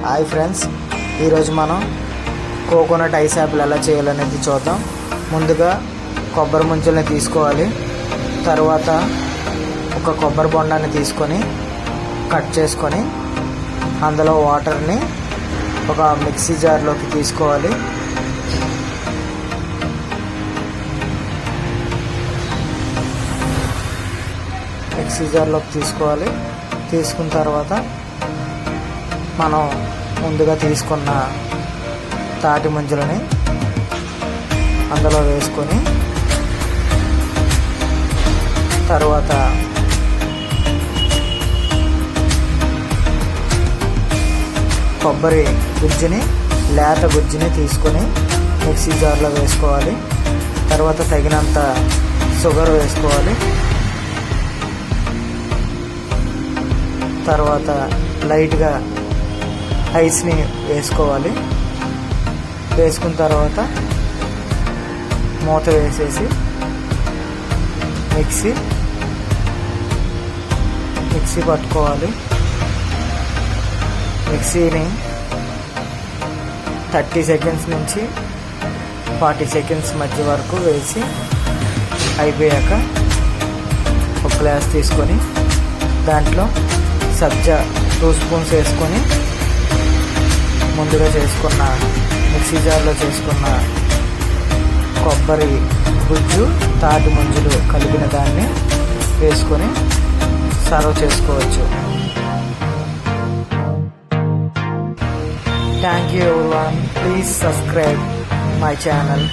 Hi friends, ఈరోజు మనం coconut ice Apple ఎలా చేయాలనేది చూద్దాం. ముందుగా కొబ్బరి ముంచుల్ని తీసుకోవాలి. తర్వాత ఒక కొబ్బరి బొండాన్ని తీసుకొని కట్ చేసుకొని అందులో వాటర్ని ఒక మిక్సీ జార్లోకి తీసుకోవాలి. తీసుకున్న తర్వాత మనం ముందుగా తీసుకున్న తాటి ముంజలని అందులో వేసుకొని తర్వాత కొబ్బరి గుజ్జుని లేత గుజ్జుని తీసుకొని మిక్సీ జార్లో వేసుకోవాలి. తర్వాత తగినంత షుగర్ వేసుకోవాలి. తర్వాత లైట్గా ఐస్ని వేసుకోవాలి. వేసుకున్న తర్వాత మూత వేసేసి మిక్సీ పట్టుకోవాలి. మిక్సీని 30 సెకండ్స్ నుంచి 40 సెకండ్స్ మధ్య వరకు వేసి అయిపోయాక ఒక గ్లాస్ తీసుకొని దాంట్లో సబ్జా 2 స్పూన్స్ వేసుకొని ముందుగా చేసుకున్న మిక్సీ జార్లో చేసుకున్న కొబ్బరి గుజ్జు తాటి ముంజులు కలిపిన దాన్ని వేసుకొని సర్వ్ చేసుకోవచ్చు. Thank you everyone. Please subscribe my channel.